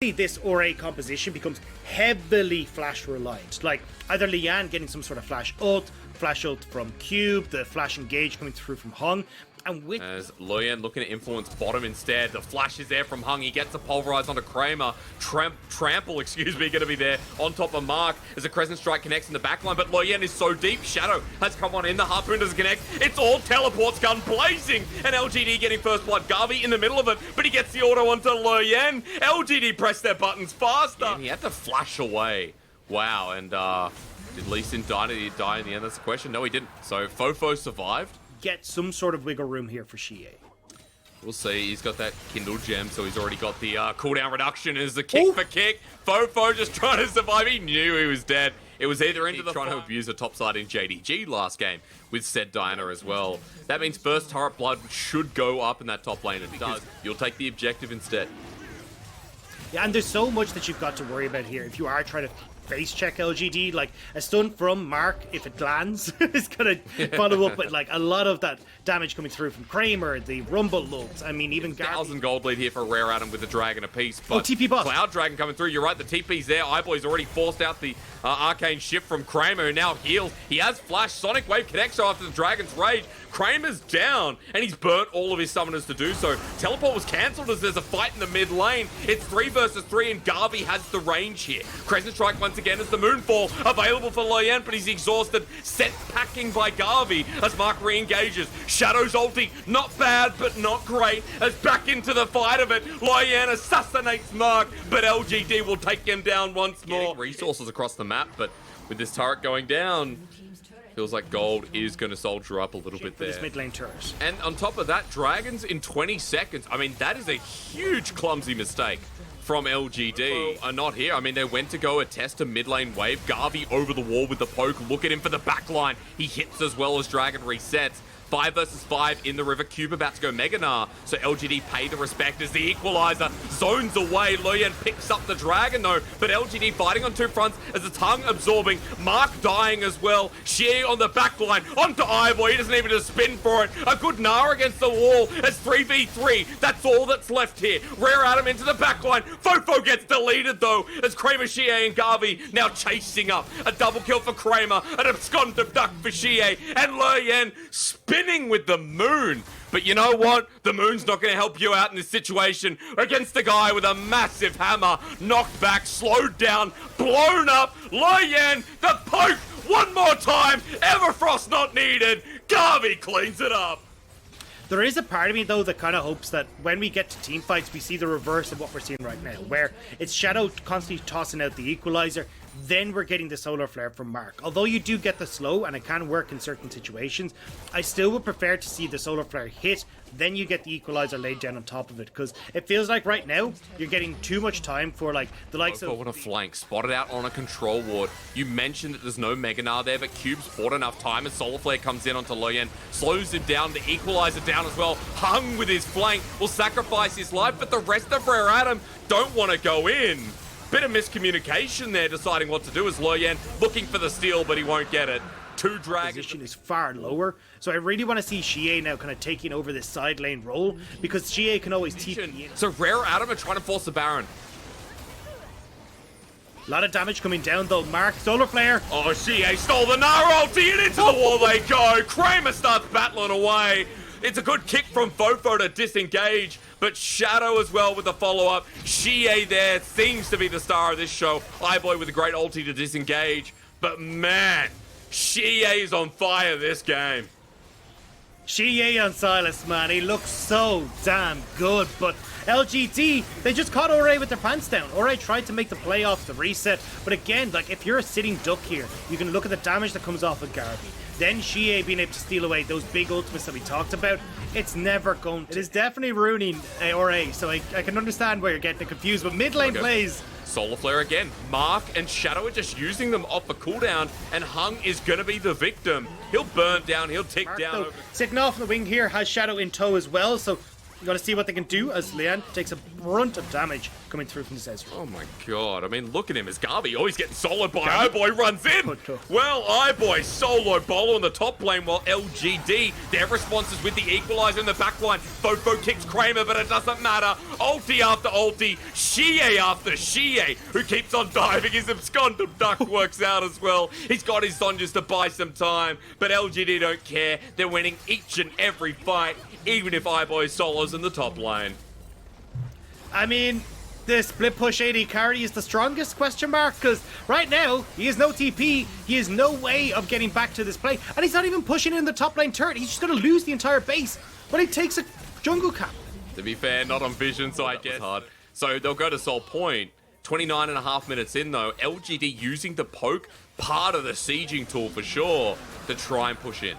this Ore composition becomes heavily flash reliant. Like either Lian getting some sort of flash ult from Cube, the flash engage coming through from Hung. And with as Loyan looking to influence bottom instead. The flash is there from Hung. He gets the pulverize onto Kramer. Trample, excuse me, going to be there on top of Mark as the Crescent Strike connects in the backline. But Loyan is so deep. Shadow has come on in. The Harpoon doesn't connect. It's all teleports gun blazing. And LGD getting first blood. Garvey in the middle of it, but he gets the auto onto Loyan. LGD press their buttons faster. And he had to flash away. Wow. And did Lee Sin die in the end? That's the question. No, he didn't. So Fofo survived. Get some sort of wiggle room here for Xie. We'll see. He's got that Kindle gem, so he's already got the cooldown reduction as the kick for kick. Fofo just trying to survive. He knew he was dead. It was either into the trying to abuse a topside in JDG last game with said Diana as well. That means first turret blood should go up in that top lane, and it does. You'll take the objective instead. Yeah, and there's so much that you've got to worry about here if you are trying to face check LGD. Like a stun from Mark, if it lands, is gonna follow up with like a lot of that damage coming through from Kramer, the Rumble lults. I mean, even 1,000 gold lead here for Rare Adam with the Dragon apiece. But TP boss. Cloud Dragon coming through. You're right, the TP's there. Eyeboy's already forced out the arcane shift from Kramer, who now heals. He has flash. Sonic Wave connects after the Dragon's Rage. Kramer's down, and he's burnt all of his summoners to do so. Teleport was cancelled as there's a fight in the mid lane. It's 3 versus 3, and Garvey has the range here. Crescent Strike once again as the Moonfall available for Loyan, but he's exhausted. Set packing by Garvey as Mark re-engages. Shadow's ulti, not bad, but not great, as back into the fight of it. Loyan assassinates Mark, but LGD will take him down once more. Getting resources across the map, but with this turret going down, feels like gold is going to soldier up a little bit there. This mid lane turret. And on top of that, Dragons in 20 seconds. I mean, that is a huge clumsy mistake from LGD. Are not here. I mean, they went to go attest a mid lane wave. Garvey over the wall with the poke. Look at him for the backline. He hits as well as Dragon resets. 5 versus 5 in the river. Cube about to go Mega Gnar. So LGD pay the respect as the equalizer zones away. Loyan picks up the Dragon though, but LGD fighting on two fronts as the tongue absorbing. Mark dying as well. Xie on the back line onto Eyeboy. He doesn't even just spin for it. A good Gnar against the wall as 3v3. That's all that's left here. Rare Adam into the back line. Fofo gets deleted though as Kramer, Xie and Garvey now chasing up. A double kill for Kramer. An abscond duck for Xie. And Loyan spinning with the Moon. But you know what? The Moon's not going to help you out in this situation against a guy with a massive hammer. Knocked back, slowed down, blown up. Loyan, the poke, one more time. Everfrost not needed. Garvey cleans it up. There is a part of me, though, that kind of hopes that when we get to team fights, we see the reverse of what we're seeing right now, where it's Shadow constantly tossing out the equalizer, then we're getting the solar flare from Mark. Although you do get the slow, and it can work in certain situations, I still would prefer to see the solar flare hit, then you get the equalizer laid down on top of it, because it feels like right now, you're getting too much time for like the likes of... What a flank, spotted out on a control ward. You mentioned that there's no Mega Gnar there, but Cube's bought enough time as solar flare comes in onto Loyan, slows him down, the equalizer down as well. Hung with his flank will sacrifice his life, but the rest of Rare Adam don't want to go in. Bit of miscommunication there, deciding what to do as Loyan looking for the steal, but he won't get it. Two Dragons. Position is far lower, so I really want to see Xie now kind of taking over this side lane role, because Xie can always TP in. So Rare Adam are trying to force the Baron. A lot of damage coming down though. Mark, solar flare. Oh, Xie stole the Gnar ulti and into the wall they go. Kramer starts battling away. It's a good kick from Fofo to disengage, but Shadow as well with the follow-up. Xie there seems to be the star of this show. Eyeboy with a great ulti to disengage, but man, Xie is on fire this game. Xie on Silas, man, he looks so damn good, but LGD, they just caught Ore with their pants down. Ore tried to make the play off the reset, but again, like if you're a sitting duck here, you can look at the damage that comes off of Garvey. Then Xie being able to steal away those big ultimates that we talked about, it's never going to. It is definitely ruining Ore, so I can understand where you're getting confused, but mid lane plays. Solar Flare again. Mark and Shadow are just using them off a cooldown, and Hung is going to be the victim. He'll burn down, he'll tick Mark, down. though, sitting off the wing here has Shadow in tow as well, so You got to see what they can do as Lian takes a brunt of damage coming through from this Ezreal. Oh my god, I mean, look at him as Garvey. Oh, he's getting soloed by iBoy, runs in. Well, iBoy solo bolo in the top lane while LGD, their response is with the equalizer in the back line. Fofo kicks Kramer, but it doesn't matter. Ulti after ulti, Shie after Shie, who keeps on diving. His absconded duck works out as well. He's got his Zonjas to buy some time, but LGD don't care. They're winning each and every fight, even if iBoy solos in the top lane. I mean, the split push AD carry is the strongest question mark, because right now he has no TP, he has no way of getting back to this play, and he's not even pushing in the top lane turret. He's just going to lose the entire base when he takes a jungle cap. To be fair, not on vision, so I guess hard. So they'll go to Soul Point. 29.5 minutes in though, LGD using the poke, part of the sieging tool for sure, to try and push in.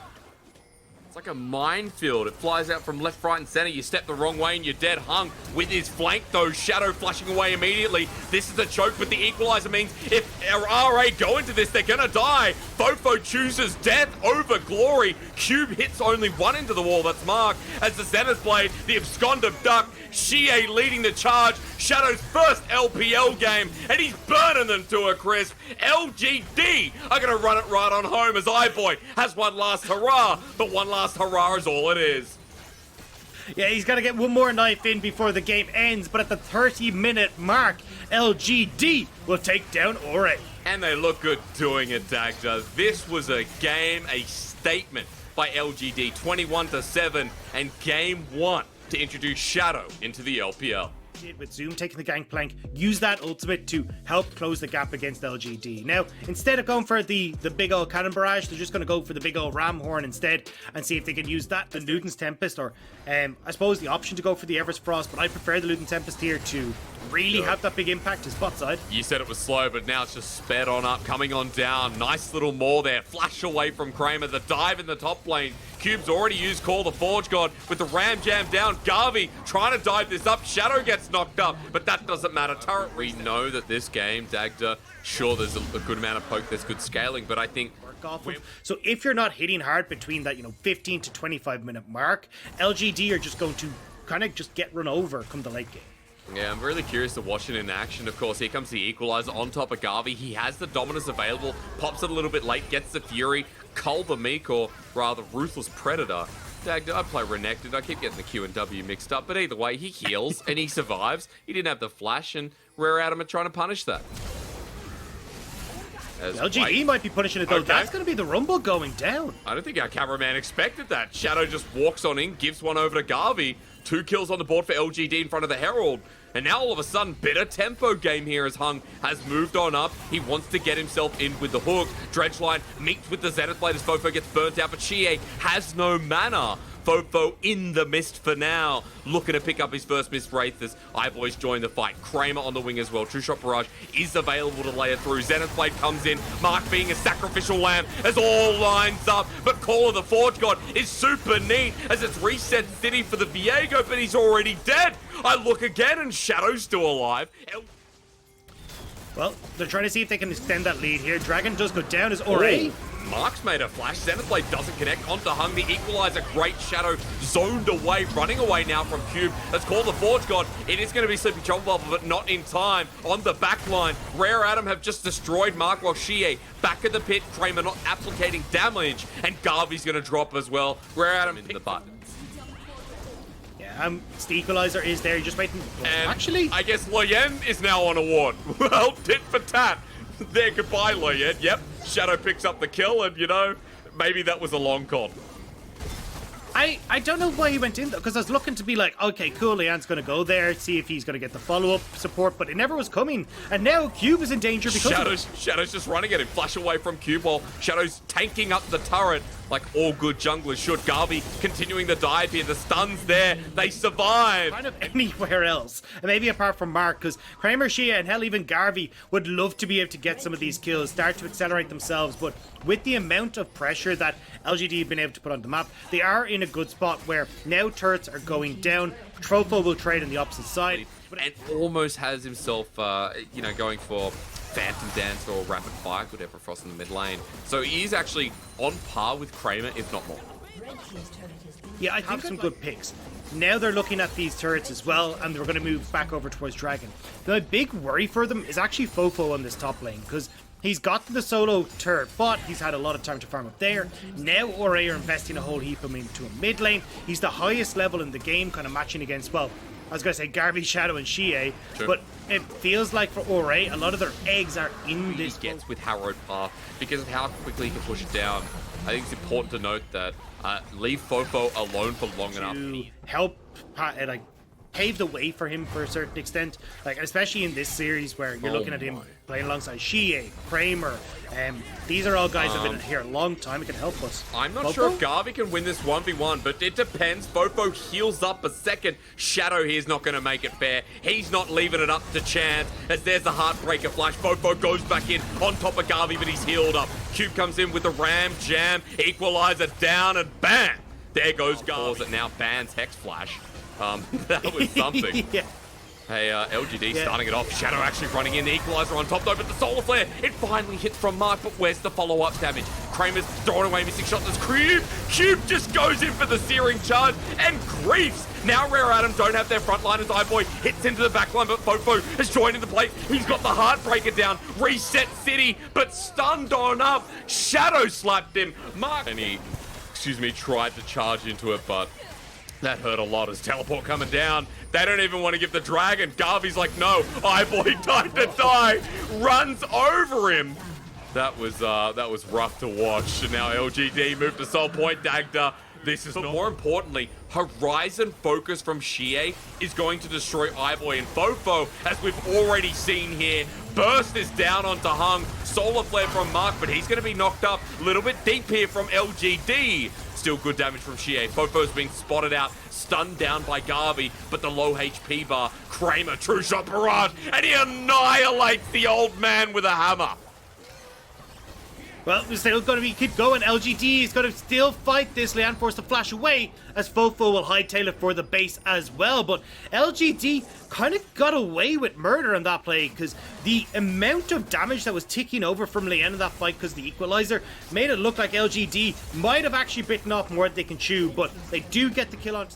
It's like a minefield. It flies out from left, right, and center. You step the wrong way and you're dead. Hung with his flank, though. Shadow flashing away immediately. This is a choke, but the equalizer means if RA go into this, they're gonna die. Fofo chooses death over glory. Cube hits only one into the wall. That's Mark. As the Zenith Blade, the absconded duck, Shie leading the charge. Shadow's first LPL game, and he's burning them to a crisp. LGD are gonna run it right on home as iBoy has one last hurrah, but one last hurrah is all it is. Yeah, he's got to get one more knife in before the game ends, but at the 30-minute mark, LGD will take down Ore. And they look good doing it, Dagda. This was a game, a statement by LGD, 21-7, and game one to introduce Shadow into the LPL. With Zoom taking the gangplank, use that ultimate to help close the gap against LGD. Now, instead of going for the big old cannon barrage, they're just going to go for the big old ram horn instead and see if they can use that, the Luden's Tempest, or I suppose the option to go for the Ever's Frost, but I prefer the Luden's Tempest here to really have that big impact to spot side. You said it was slow, but now it's just sped on up, coming on down. Nice little more there. Flash away from Kramer. The dive in the top lane. Cube's already used Call the Forge God with the ram jam down. Garvey trying to dive this up. Shadow gets knocked up, but that doesn't matter. Turret, we know that this game, Dagda, sure, there's a good amount of poke, there's good scaling, but I think so if you're not hitting hard between that 15 to 25 minute mark, LGD are just going to kind of just get run over come the late game. Yeah, I'm really curious to watch it in action. Of course, here comes the equalizer on top of Garvey. He has the dominance available, pops it a little bit late, gets the Fury. Cull the Meek, or rather Ruthless Predator. Dagda, I play Renekton. I keep getting the Q and W mixed up, but either way, he heals and he survives. He didn't have the flash, and Rare Atom are trying to punish that. LGD might be punishing it though. Okay. That's going to be the Rumble going down. I don't think our cameraman expected that. Shadow just walks on in, gives one over to Garvey. 2 kills on the board for LGD in front of the Herald. And now all of a sudden, better tempo game here as Hung has moved on up. He wants to get himself in with the hook. Dredgeline meets with the Zenith Blade as Fofo gets burnt out, but Chie has no mana. Fofo in the mist for now, looking to pick up his first mist Wraith as iBoys join the fight. Kramer on the wing as well. True Shot Barrage is available to lay it through. Zenith Blade comes in, Mark being a sacrificial lamb as all lines up, but Call of the Forge God is super neat as it's reset city for the Viego, but he's already dead. I look again and Shadow's still alive. Well, they're trying to see if they can extend that lead here. Dragon does go down as Ore. Mark's made a flash. Zenith Blade doesn't connect onto Hung. The equalizer, great Shadow zoned away, running away now from Cube. Let's call the Forge God. It is going to be Sleepy Trouble Bubble, but not in time. On the back line, Rare Atom have just destroyed Mark while Shie back at the pit. Kramer not applicating damage, and Garvey's going to drop as well. Rare Atom in the butt. It's the equalizer is there, you're just waiting. And actually, I guess Loyen is now on a ward. Well, tit for tat. There, goodbye, Loyen. Yep, Shadow picks up the kill, and maybe that was a long con. I don't know why he went in though, because I was looking to be like, okay, cool, Leon's going to go there, see if he's going to get the follow-up support, but it never was coming, and now Cube is in danger because Shadow's just running at him, flash away from Cube while Shadow's tanking up the turret like all good junglers should. Garvey continuing the dive here, the stuns there, they survive. Kind of anywhere else, and maybe apart from Mark, because Kramer, Shia, and hell even Garvey would love to be able to get some of these kills, start to accelerate themselves, but with the amount of pressure that LGD have been able to put on the map, they are in a good spot where now turrets are going down. Trofo will trade on the opposite side. And almost has himself, going for Phantom Dance or Rapid Fire, could ever frost in the mid lane. So he is actually on par with Kramer, if not more. Yeah, I think some good picks. Now they're looking at these turrets as well, and they're going to move back over towards Dragon. The big worry for them is actually Fofo on this top lane, because he's got the solo turret, but he's had a lot of time to farm up there. Now Ore are investing a whole heap of him into a mid lane. He's the highest level in the game, kind of matching against, well, I was going to say Garvey, Shadow, and Xie, but it feels like for Ore, a lot of their eggs are in this. He gets with Harrowed Path because of how quickly he can push it down. I think it's important to note that leave Fofo alone for long enough. To help like pave the way for him for a certain extent, like especially in this series where you're looking at him playing alongside Xie, Kramer. These are all guys that have been here a long time. It can help us. I'm not sure if Garvey can win this 1v1, but it depends. Fofo heals up a second. Shadow here's not going to make it fair. He's not leaving it up to chance, as there's the Heartbreaker flash. Fofo goes back in on top of Garvey, but he's healed up. Cube comes in with the Ram Jam, Equalizer down, and bam! There goes Garvey. It now bans Hex Flash. That was something. Yeah. Hey, LGD starting it off. Shadow actually running in. The Equalizer on top though, but the Solar Flare, it finally hits from Mark, but where's the follow-up damage? Kramer's throwing away missing shot. There's Cube just goes in for the Searing Charge and griefs. Now Rare Adam don't have their frontliners. iBoy hits into the backline, but Fofo has joined in the play. He's got the Heartbreaker down. Reset City, but stunned on up. Shadow slapped him. Mark, and he, tried to charge into it, but that hurt a lot. As teleport coming down. They don't even want to give the Dragon. Garvey's like, no, iBoy died to die. Runs over him. That was rough to watch. And now LGD moved to Soul Point. Dagda. This is more importantly, Horizon focus from Xie is going to destroy iBoy and Fofo, as we've already seen here. Burst is down onto Hung. Solar Flare from Mark, but he's going to be knocked up a little bit deep here from LGD. Still good damage from Xie. Fofo's being spotted out, stunned down by Garvey, but the low HP bar. Kramer, true shot barrage, and he annihilates the old man with a hammer. Well, we're still going to keep going. LGD is going to still fight this. Leanne forced to flash away, as Fofo will hightail it for the base as well. But LGD kind of got away with murder on that play, because the amount of damage that was ticking over from Leanne in that fight, because the Equalizer made it look like LGD might have actually bitten off more than they can chew, but they do get the kill on.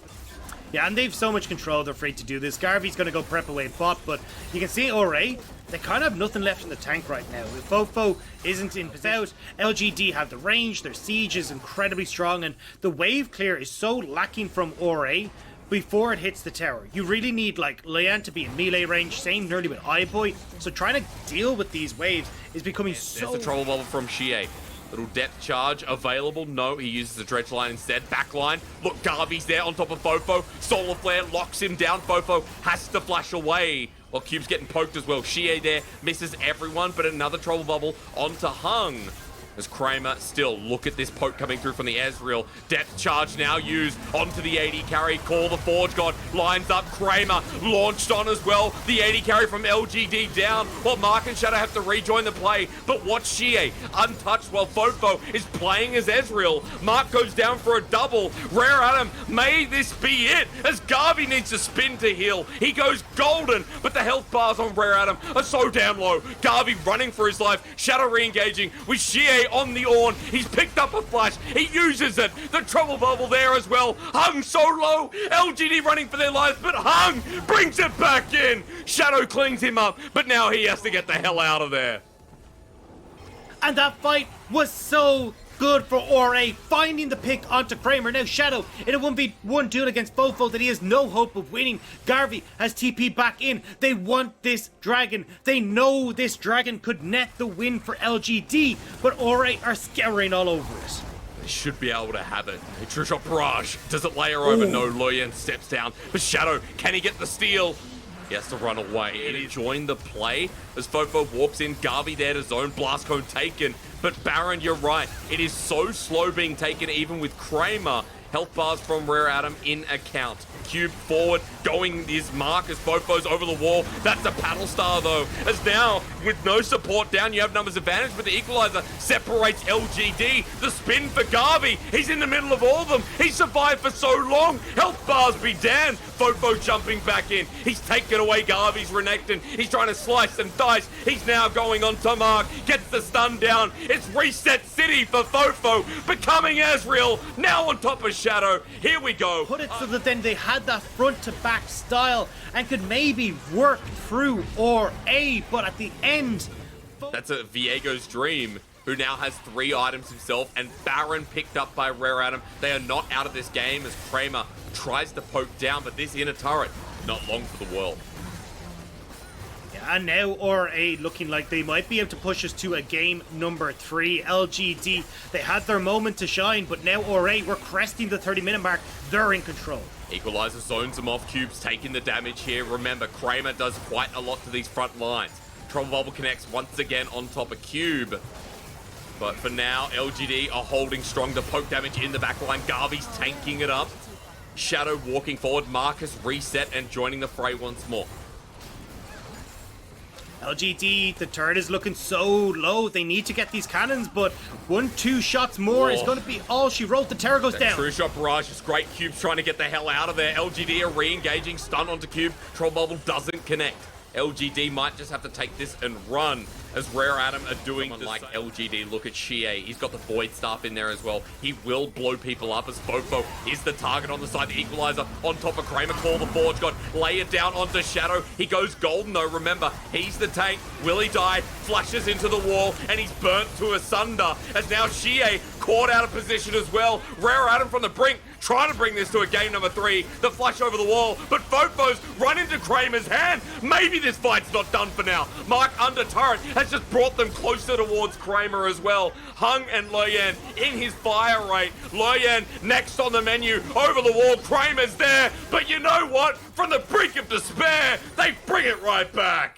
Yeah, and they've so much control, they're free to do this. Garvey's going to go prep away bot, but you can see Ore, they kind of have nothing left in the tank right now. If Fofo isn't in possession, LGD have the range, their siege is incredibly strong, and the wave clear is so lacking from Ore before it hits the tower. You really need, like, Leanne to be in melee range, same nearly with iBoy, so trying to deal with these waves is becoming so... There's the trouble bubble from Xie. Little depth charge available. No, he uses the dredge line instead. Backline. Look, Garvey's there on top of Fofo. Solar Flare locks him down. Fofo has to flash away. Well, Cube's getting poked as well. Xie there misses everyone, but another trouble bubble onto Hung. As Kramer still, look at this poke coming through from the Ezreal. Depth charge now used onto the AD carry. Call the Forge God, lines up Kramer, launched on as well. The AD carry from LGD down, while Mark and Shadow have to rejoin the play. But watch Xie, untouched while Fofo is playing as Ezreal. Mark goes down for a double. Rare Adam, may this be it, as Garvey needs to spin to heal. He goes golden, but the health bars on Rare Adam are so damn low. Garvey running for his life, Shadow re-engaging with Xie on the Ornn. He's picked up a flash. He uses it. The trouble bubble there as well. Hung so low. LGD running for their lives, but Hung brings it back in. Shadow cleans him up, but now he has to get the hell out of there. And that fight was so good for Ore, finding the pick onto Kramer. Now Shadow in a 1v1 duel against Fofo that he has no hope of winning. Garvey has TP back in. They want this dragon. They know this dragon could net the win for LGD, but Ore are scouring all over it. They should be able to have it. A true shot barrage. Does it layer over? No, Loyan steps down. But Shadow, can he get the steal? He has to run away and join the play as Fofo walks in. Garvey there to zone. Blast cone taken. But Baron, you're right. It is so slow being taken even with Kramer. Health bars from Rare Adam in account. Cube forward, going is Mark as Fofo's over the wall. That's a paddle star though, as now with no support down, you have numbers advantage, but the Equalizer separates LGD. The spin for Garvey, he's in the middle of all of them. He survived for so long. Health bars be damned. Fofo jumping back in. He's taken away Garvey's Renekton. He's trying to slice and dice. He's now going on to Mark. Gets the stun down. It's reset city for Fofo. Becoming Ezreal. Now on top of Shadow. Here we go. Put it so that then they had that front to back style and could maybe work through or A, but at the end... That's a Viego's dream, who now has 3 items himself, and Baron picked up by Rare Adam. They are not out of this game as Kramer tries to poke down, but this inner turret, not long for the world. Yeah, and now RA looking like they might be able to push us to a game number 3. LGD, they had their moment to shine, but now RA, we're cresting the 30-minute mark. They're in control. Equalizer zones them off. Cube's taking the damage here. Remember, Kramer does quite a lot to these front lines. Trouble Bubble connects once again on top of Cube. But for now, LGD are holding strong to poke damage in the backline. Garvey's tanking it up. Shadow walking forward. Marcus reset and joining the fray once more. LGD, the turret is looking so low. They need to get these cannons, but 1-2 shots more is going to be all she wrote. The tower goes down. True shot barrage is great. Cube's trying to get the hell out of there. LGD are re-engaging. Stun onto Cube. Trouble Bubble doesn't connect. LGD might just have to take this and run as Rare Adam are doing like LGD. Look at Shie. He's got the Void Staff in there as well. He will blow people up as Fofo is the target on the side. The Equalizer on top of Kramer. Call the Forge God. Lay it down onto Shadow. He goes golden though. Remember, he's the tank. Will he die? Flashes into the wall and he's burnt to asunder as now Shie caught out of position as well. Rare Adam from the brink trying to bring this to a game number 3. The flash over the wall, but Fofo's run into Kramer's hand. Maybe this fight's not done for now. Mark under turret has just brought them closer towards Kramer as well. Hung and Loyan in his fire rate. Loyan next on the menu, over the wall. Kramer's there, but you know what? From the brink of despair, they bring it right back.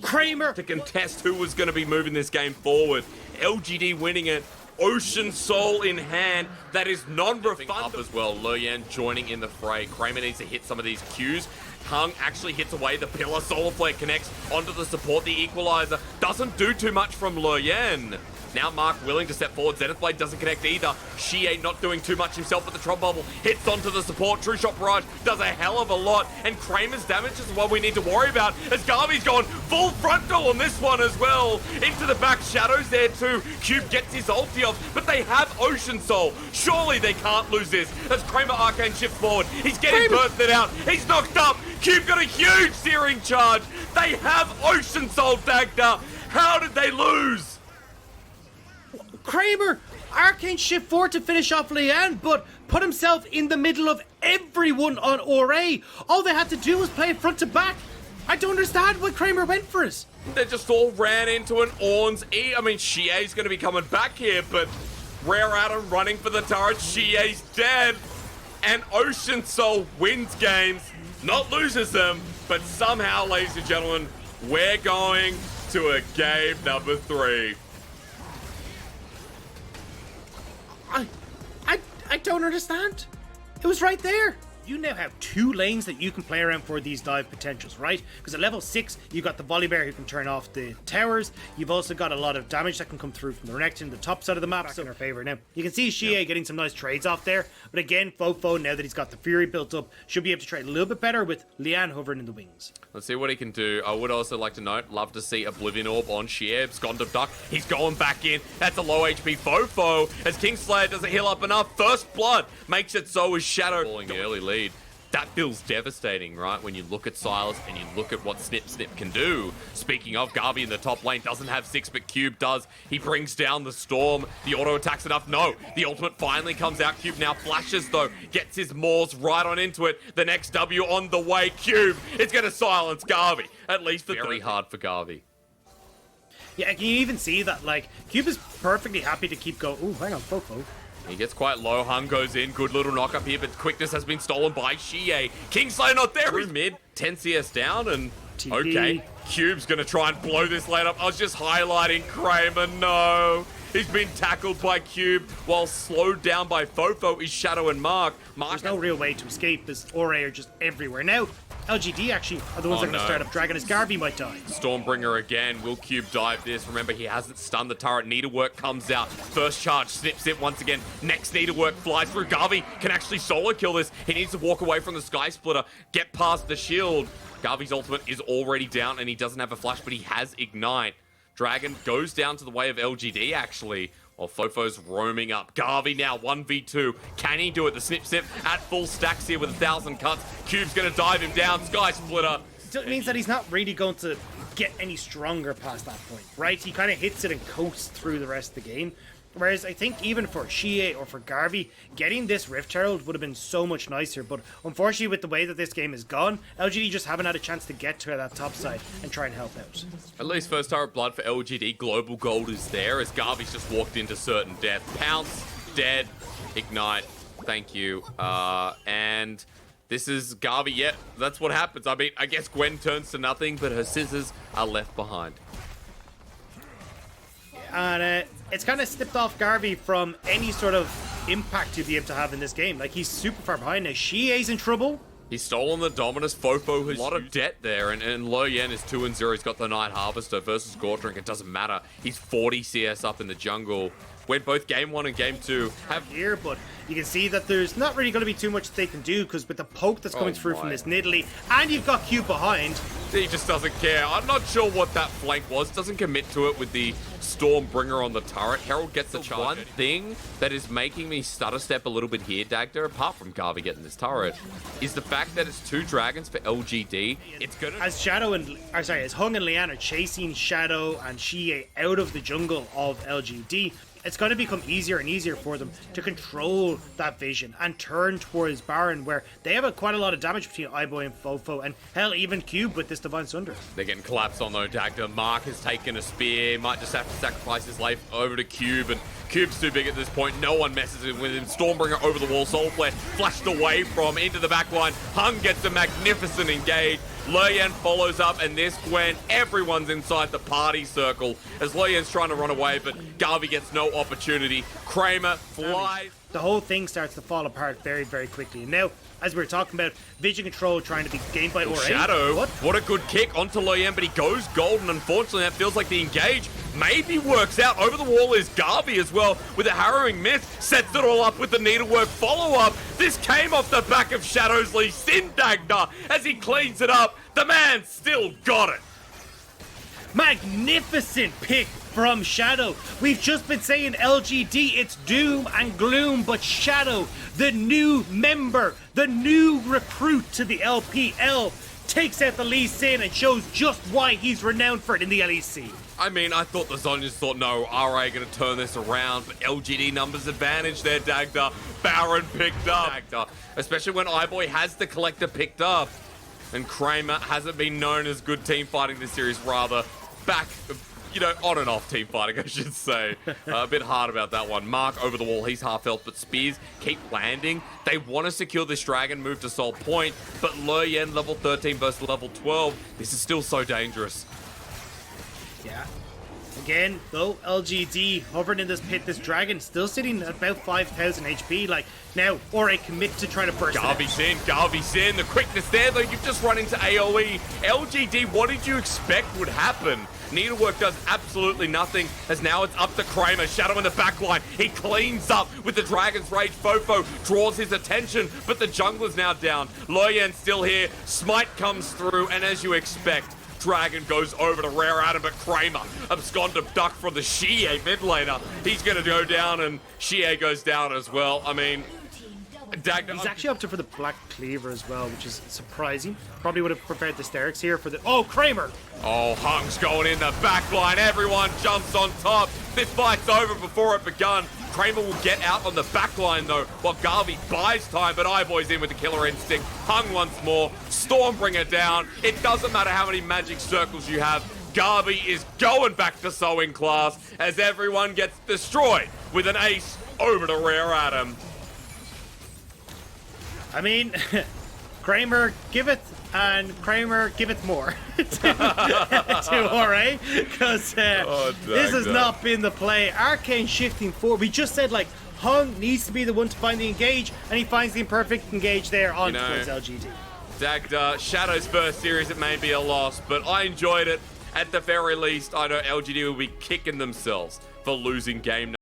Kramer to contest who was going to be moving this game forward. LGD winning it. Ocean Soul in hand. That is non-refundable as well. Loyan joining in the fray. Kramer needs to hit some of these Qs. Hung actually hits away the pillar. Solar Flare connects onto the support. The Equalizer doesn't do too much from Loyan. Now Mark willing to step forward. Zenith Blade doesn't connect either. Shie not doing too much himself, but the Trouble Bubble hits onto the support. True Shot Barrage does a hell of a lot. And Kramer's damage is what we need to worry about as Garvey's gone full frontal on this one as well. Into the back, Shadow's there too. Cube gets his ulti off, but they have Ocean Soul. Surely they can't lose this as Kramer Arcane shifts forward. He's getting bursted out. He's knocked up. Cube got a huge searing charge. They have Ocean Soul tagged up. How did they lose? Kramer, Arcane shift forward to finish off Lian, but put himself in the middle of everyone on RA. All they had to do was play it front to back. I don't understand why Kramer went for it. They just all ran into an Ornn's E. I mean, Shie's going to be coming back here, but Rare Adam running for the turret. Shie's dead. And Ocean Soul wins games, not loses them, but somehow, ladies and gentlemen, we're going to a game number 3. I don't understand. It was right there. You now have 2 lanes that you can play around for these dive potentials, right? Because at level 6, you've got the Volibear who can turn off the towers. You've also got a lot of damage that can come through from the Renekton, the top side of the map, so in our favor. Now, you can see Shie getting some nice trades off there. But again, Fofo, now that he's got the Fury built up, should be able to trade a little bit better with Lian hovering in the wings. Let's see what he can do. I would also like to note, love to see Oblivion Orb on Shie. Scond Duck, he's going back in. That's a low HP Fofo as Kingslayer doesn't heal up enough. First Blood makes it so is Shadow. Falling the early lead. That feels devastating, right? When you look at Silas and you look at what Snip can do. Speaking of, Garvey in the top lane doesn't have 6, but Cube does. He brings down the Storm. The auto attacks enough. No, the ultimate finally comes out. Cube now flashes, though. Gets his Maws right on into it. The next W on the way. Cube is going to silence Garvey. At least very hard for Garvey. Yeah, can you even see that, like, Cube is perfectly happy to keep going. Ooh, hang on, Fofo. He gets quite low. Hung goes in. Good little knock up here, but quickness has been stolen by Shie. Kingslayer not there. He's mid. 10 CS down, and okay. Cube's going to try and blow this lane up. I was just highlighting Kramer. No. He's been tackled by Cube while slowed down by Fofo is Shadow and Mark. There's no real way to escape. This Ora are just everywhere. Now, LGD actually are the ones that are going to start up Dragon as Garvey might die. Stormbringer again. Will Cube dive this? Remember, he hasn't stunned the turret. Needlework comes out. First charge, snips it once again. Next Needlework flies through. Garvey can actually solo kill this. He needs to walk away from the Sky Splitter, get past the shield. Garvey's ultimate is already down, and he doesn't have a flash, but he has Ignite. Dragon goes down to the way of LGD, actually. While Fofo's roaming up. Garvey now 1v2. Can he do it? The snip at full stacks here with 1,000 cuts. Cube's going to dive him down. Sky Splitter. So it means that he's not really going to get any stronger past that point, right? He kind of hits it and coasts through the rest of the game. Whereas I think even for Xie or for Garvey, getting this Rift Herald would have been so much nicer. But unfortunately, with the way that this game is gone, LGD just haven't had a chance to get to that top side and try and help out. At least first turret blood for LGD. Global gold is there as Garvey's just walked into certain death. Pounce, dead, Ignite, thank you. And this is Garvey. Yeah, that's what happens. I mean, I guess Gwen turns to nothing, but her scissors are left behind. And it's kind of slipped off Garvey from any sort of impact to be able to have in this game. Like, he's super far behind now. Xie's in trouble. He's stolen the Dominus. Fofo has a lot of debt there, and Lo Yen is 2-0. He's got the Night Harvester versus Gordrink. It doesn't matter. He's 40 CS up in the jungle. When both game 1 and game 2 have here, but you can see that there's not really going to be too much they can do because with the poke that's coming through from this Nidalee, and you've got Q behind. He just doesn't care. I'm not sure what that flank was. Doesn't commit to it with the Stormbringer on the turret. Herald gets the charge. One thing that is making me stutter step a little bit here, Dagda, apart from Garvey getting this turret, is the fact that it's 2 dragons for LGD. It's good as Shadow and as Hung and Lian are chasing Shadow and Xie out of the jungle of LGD. It's going to become easier and easier for them to control that vision and turn towards Baron, where they have quite a lot of damage between iBoy and Fofo, and hell, even Cube with this Divine Sunder. They're getting collapsed on though, Dagda. Mark has taken a spear, might just have to sacrifice his life over to Cube, and Cube's too big at this point. No one messes with him. Stormbringer over the wall, Soul Flare flashed away from into the backline. Hung gets a magnificent engage. Luyen follows up, and this Gwen, everyone's inside the party circle as Luyen's trying to run away, but Garvey gets no opportunity. Kramer flies. The whole thing starts to fall apart very, very quickly. And now, as we were talking about, Vision Control trying to be gained by Aura. Shadow, what a good kick onto Luyen, but he goes golden. Unfortunately, that feels like the engage maybe works out. Over the wall is Garvey as well with a harrowing miss. Sets it all up with the needlework follow-up. This came off the back of Shadow's Lee Sin Dagda as he cleans it up. The man still got it. Magnificent pick from Shadow. We've just been saying LGD, it's doom and gloom, but Shadow, the new member, the new recruit to the LPL, takes out the Lee Sin and shows just why he's renowned for it in the LEC. I mean, I thought the Zonyas thought, no, RA going to turn this around, but LGD numbers advantage there, Dagda. Baron picked up. Dagda, especially when iBoy has the Collector picked up. And Kramer hasn't been known as good team fighting this series, rather back, you know, on and off team fighting, I should say. A bit hard about that one. Mark over the wall, he's half health, but spears keep landing. They want to secure this dragon, move to Soul Point, but Luyen level 13 versus level 12. This is still so dangerous. Yeah. Again, though, LGD hovering in this pit, this dragon still sitting at about 5,000 HP. Like, now, Ore commit to trying to burst Garvey's in. The quickness there, though, you've just run into AoE. LGD, what did you expect would happen? Needlework does absolutely nothing, as now it's up to Kramer. Shadow in the backline. He cleans up with the Dragon's Rage. Fofo draws his attention, but the jungler's now down. Luyen still here. Smite comes through, and as you expect, Dragon goes over to Rare Adam, but Kramer absconded duck from the Xie mid laner. He's going to go down, and Xie goes down as well. I mean, he's actually up to for the Black Cleaver as well, which is surprising. Probably would have preferred the Sterix here for the... Oh, Kramer! Oh, Hung's going in the back line. Everyone jumps on top. This fight's over before it begun. Kramer will get out on the back line, though, while Garvey buys time, but iBoy's in with the killer instinct. Hung once more. Stormbringer down. It doesn't matter how many magic circles you have. Garvey is going back to sewing class as everyone gets destroyed with an ace over to Rare Adam. I mean, Kramer give it, and Kramer give it more to Ore, because this has not been the play. Arcane shifting forward. We just said, like, Hung needs to be the one to find the engage, and he finds the imperfect engage there on towards LGD. Dagda, Shadow's first series, it may be a loss, but I enjoyed it. At the very least, I know LGD will be kicking themselves for losing game